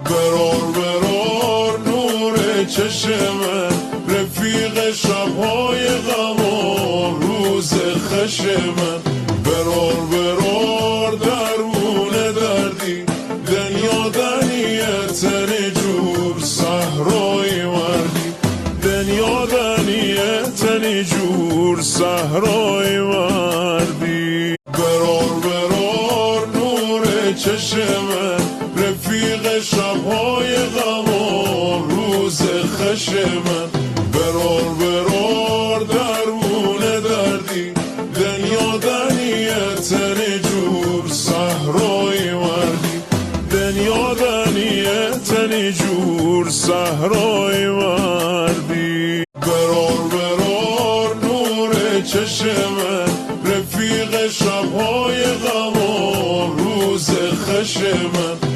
برار نور چشم رفیق شبهای غم و روز خشم برار درون دردی دنیا دنیه تن جور صحرای مردی دنیا دنیه تن جور صحرای مردی برار نور چشم رفیق شبهای غم و روز خشم برار درون دردی دنیا دنیه تن جور صحرای مردی دنیا دنیه تن جور صحرای مردی برار نور چشم رفیق شبهای غم و روز خشم